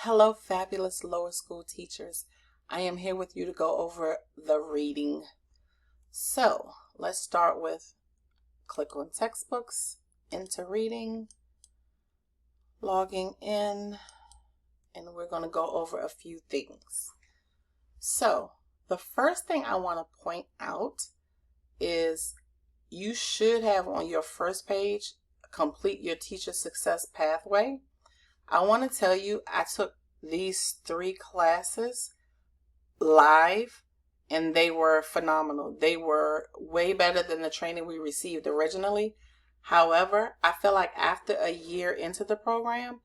Hello, fabulous lower school teachers. I am here with you to go over the reading. So let's start with click on textbooks, into reading, logging in, and we're going to go over a few things. So the first thing I want to point out is you should have on your first page, complete your teacher success pathway. I want to tell you, I took these 3 classes live and they were phenomenal. They were way better than the training we received originally. However, I feel like after a year into the program,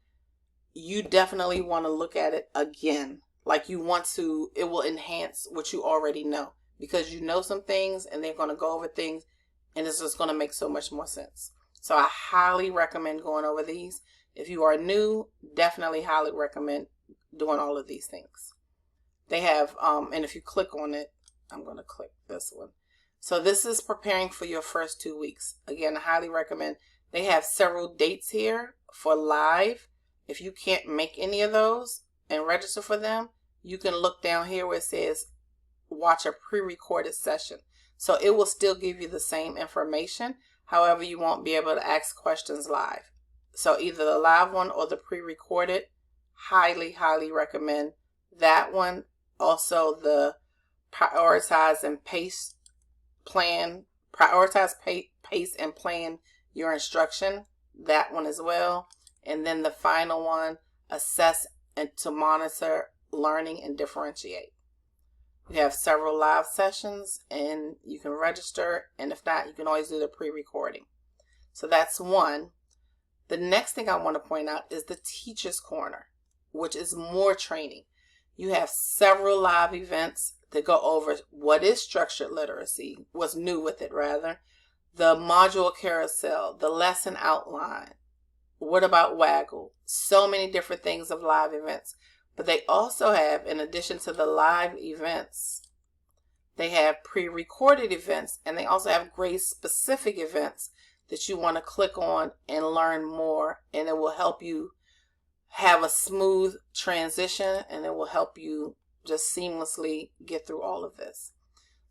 you definitely want to look at it again. Like you want to, it will enhance what you already know because you know some things and they're going to go over things and it's just going to make so much more sense. So I highly recommend going over these. If you are new, definitely highly recommend doing all of these things. They have, and if you click on it, I'm going to click this one. So this is preparing for your first 2 weeks. Again, I highly recommend. They have several dates here for live. If you can't make any of those and register for them, you can look down here where it says watch a pre-recorded session. So it will still give you the same information. However, you won't be able to ask questions live. So either the live one or the pre-recorded, highly, highly recommend that one. Also the prioritize and pace plan, pace and plan your instruction, that one as well. And then the final one, assess and to monitor learning and differentiate. We have several live sessions and you can register, and if not, you can always do the pre-recording. So that's one. The next thing I want to point out is the Teacher's Corner, which is more training. You have several live events that go over what is structured literacy, what's new with it rather, the module carousel, the lesson outline, what about Waggle, so many different things of live events. But they also have, in addition to the live events, they have pre-recorded events, and they also have grade-specific events that you want to click on and learn more, and it will help you have a smooth transition, and it will help you just seamlessly get through all of this.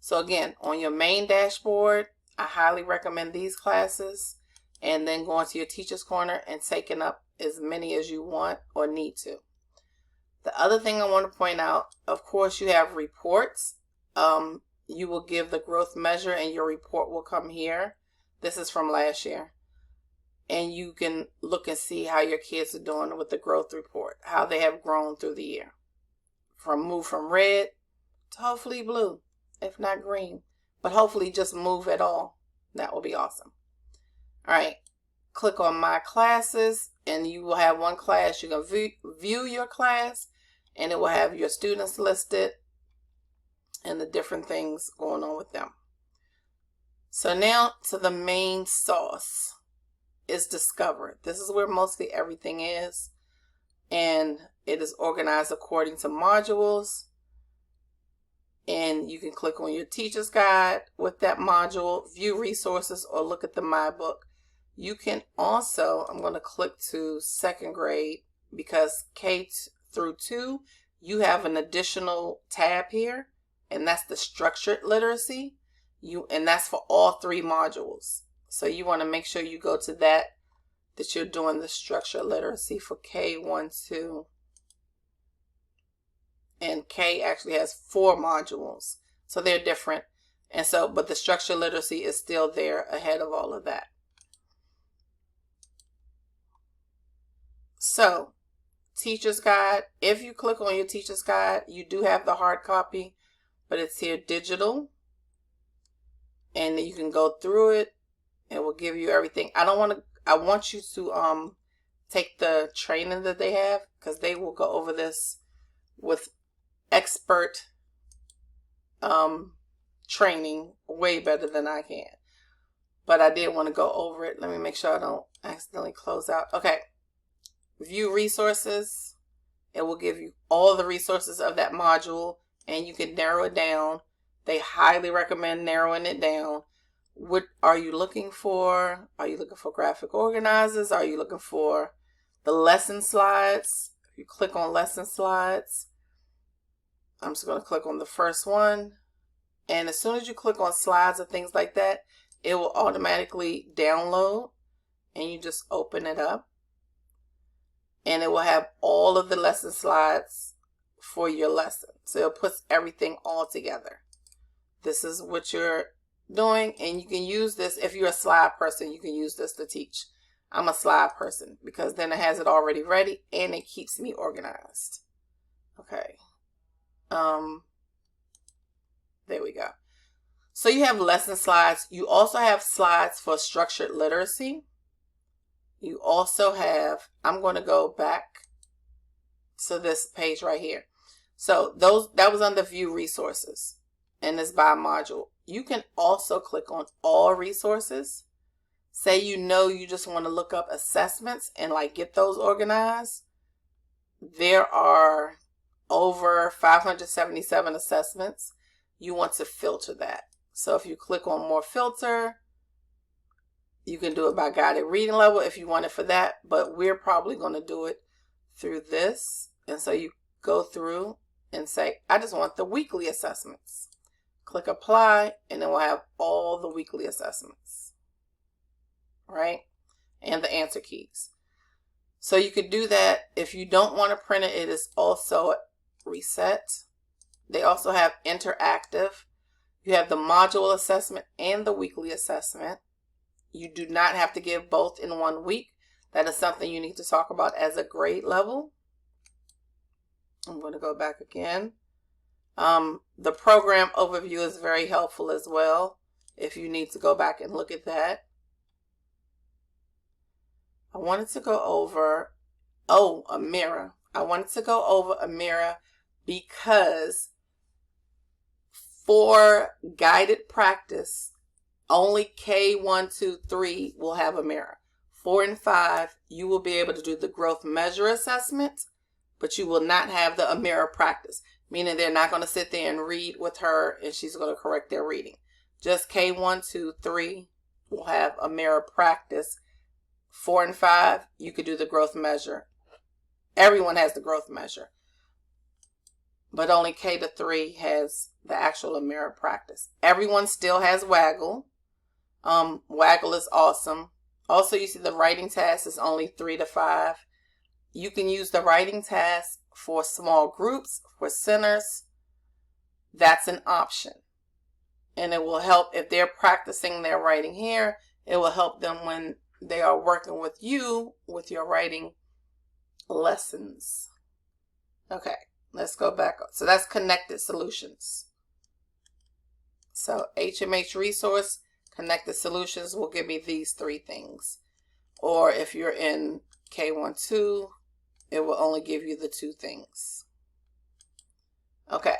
So again, on your main dashboard, I highly recommend these classes, and then going to your Teacher's Corner and taking up as many as you want or need to. The other thing I want to point out, of course, you have reports. You will give the growth measure and your report will come here. This is from last year. And you can look and see how your kids are doing with the growth report, how they have grown through the year. Move from red to hopefully blue, if not green. But hopefully just move at all. That will be awesome. All right. Click on My Classes and you will have one class. You can view your class and it will have your students listed and the different things going on with them. So now to the main sauce is Discover. This is where mostly everything is, and it is organized according to modules, and you can click on your teacher's guide with that module, view resources, or look at the My Book. You can also, I'm going to click to 2nd grade because K through 2, you have an additional tab here, and that's the structured literacy. And that's for all 3 modules. So you want to make sure you go to that you're doing the structured literacy for K1, 2. And K actually has 4 modules. So they're different. And so, but the structured literacy is still there ahead of all of that. So, Teacher's Guide. If you click on your Teacher's Guide, you do have the hard copy, but it's here digital. And you can go through it. It will give you everything. I want you to take the training that they have, because they will go over this with expert training way better than I can. But I did want to go over it. Let me make sure I don't accidentally close out. Okay. View resources. It will give you all the resources of that module and you can narrow it down. They highly recommend narrowing it down. What are you looking for? Are you looking for graphic organizers? Are you looking for the lesson slides? You click on lesson slides. I'm just going to click on the first one. And as soon as you click on slides or things like that, it will automatically download, and you just open it up. And it will have all of the lesson slides for your lesson. So it puts everything all together. This is what you're doing, and you can use this if you're a slide person. You can use this to teach. I'm a slide person because then it has it already ready and it keeps me organized. Okay. There we go. So you have lesson slides. You also have slides for structured literacy. You also have, I'm going to go back to this page right here. So that was under view resources, and it's by module. You can also click on all resources. Say you just want to look up assessments and like get those organized. There are over 577 assessments. You want to filter that. So if you click on more filter, you can do it by guided reading level if you want it for that, but we're probably going to do it through this. And so you go through and say, I just want the weekly assessments. Click apply, and then we'll have all the weekly assessments, right? And the answer keys. So you could do that. If you don't want to print it, it is also reset. They also have interactive. You have the module assessment and the weekly assessment. You do not have to give both in 1 week. That is something you need to talk about as a grade level. I'm going to go back again. The program overview is very helpful as well if you need to go back and look at that. I wanted to go over, a mirror. I wanted to go over a mirror because for guided practice, only K1, 2, 3 will have a mirror. 4 and 5, you will be able to do the growth measure assessment, but you will not have the mirror practice, meaning they're not going to sit there and read with her and she's going to correct their reading. Just K1, 2, 3 will have a mirror practice. 4 and 5, you could do the growth measure. Everyone has the growth measure, but only K to 3 has the actual mirror practice. Everyone still has Waggle. Waggle is awesome. Also, you see the writing task is only 3 to 5. You can use the writing task for small groups, for centers. That's an option. And it will help if they're practicing their writing here. It will help them when they are working with you with your writing lessons. Okay, let's go back. So that's connected solutions. So HMH resource, connected solutions will give me these 3 things. Or if you're in K1, 2, it will only give you the 2 things. Okay,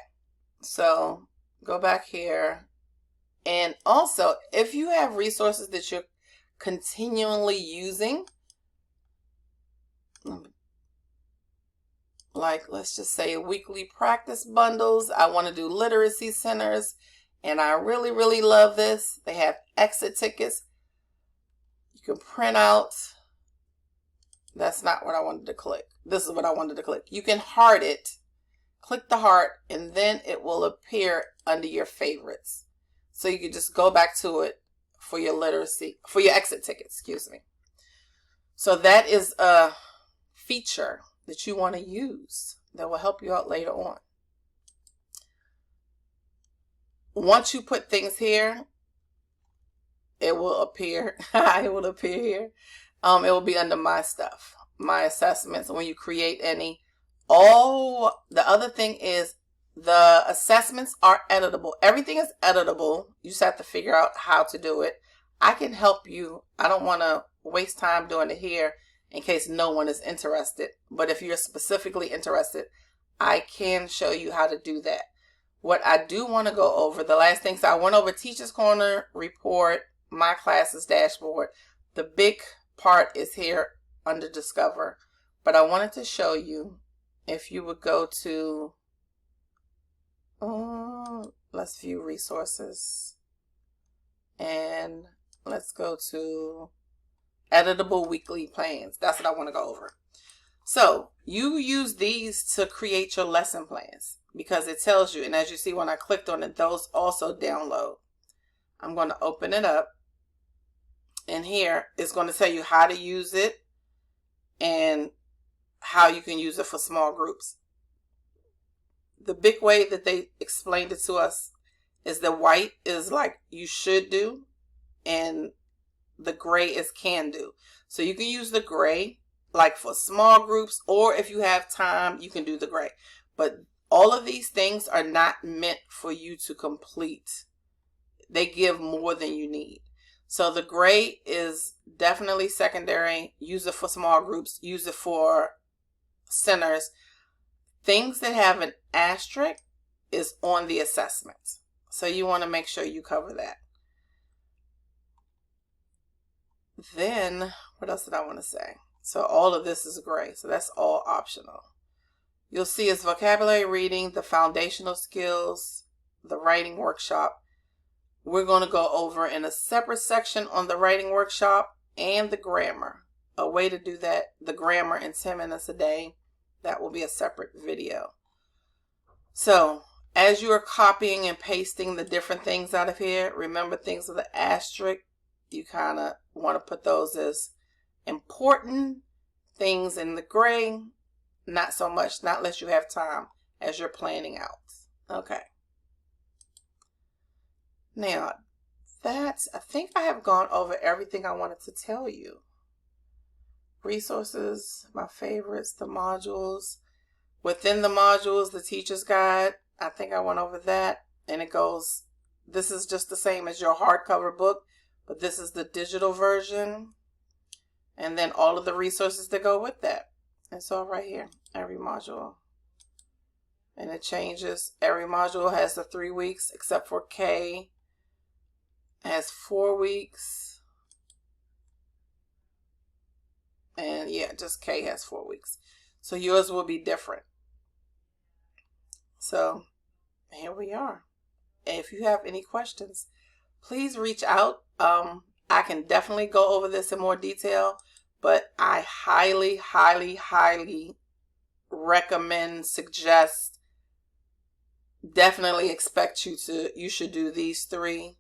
so go back here. And also, if you have resources that you're continually using, like let's just say weekly practice bundles, I want to do literacy centers, and I really, really love this. They have exit tickets. You can print out. That's not what I wanted to click. This is what I wanted to click. You can heart it. Click the heart, and then it will appear under your favorites. So you can just go back to it for your literacy, for your exit tickets, excuse me. So that is a feature that you want to use that will help you out later on. Once you put things here, it will appear. It will appear here. It will be under my stuff, my assessments. When you create any, the other thing is the assessments are editable. Everything is editable. You just have to figure out how to do it. I can help you. I don't want to waste time doing it here in case no one is interested. But if you're specifically interested, I can show you how to do that. What I do want to go over, the last thing, so I went over Teacher's Corner, report, my classes dashboard. The big part is here under Discover. But I wanted to show you, if you would go to, let's view resources. And let's go to editable weekly plans. That's what I want to go over. So you use these to create your lesson plans because it tells you, and as you see when I clicked on it, those also download. I'm going to open it up, and here it's going to tell you how to use it and how you can use it for small groups. The big way that they explained it to us is the white is like you should do, and the gray is can do. So you can use the gray like for small groups, or if you have time, you can do the gray. But all of these things are not meant for you to complete. They give more than you need. So the gray is definitely secondary. Use it for small groups. Use it for centers. Things that have an asterisk is on the assessments. So you want to make sure you cover that. Then, what else did I want to say? So all of this is gray. So that's all optional. You'll see it's vocabulary reading, the foundational skills, the writing workshop. We're going to go over in a separate section on the writing workshop and the grammar. A way to do that, the grammar in 10 minutes a day. That will be a separate video. So as you are copying and pasting the different things out of here, remember things with the asterisk. You kind of want to put those as important things in the gray. Not so much, not unless you have time as you're planning out. Okay. Now, I think I have gone over everything I wanted to tell you. Resources, my favorites, the modules. Within the modules, the teacher's guide, I think I went over that. And it goes, this is just the same as your hardcover book, but this is the digital version. And then all of the resources that go with that. It's all right here, every module. And it changes. Every module has the 3 weeks, except for K. It has 4 weeks. And yeah, just K has 4 weeks. So yours will be different. So here we are. If you have any questions, please reach out. I can definitely go over this in more detail, but I highly, highly, highly recommend, suggest, definitely expect you should do these 3,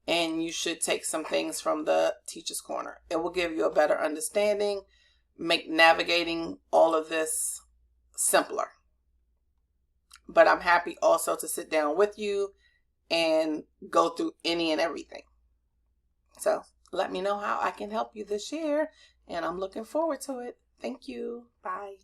and you should take some things from the Teacher's Corner. It will give you a better understanding, make navigating all of this simpler. But I'm happy also to sit down with you and go through any and everything. So let me know how I can help you this year, and I'm looking forward to it. Thank you. Bye.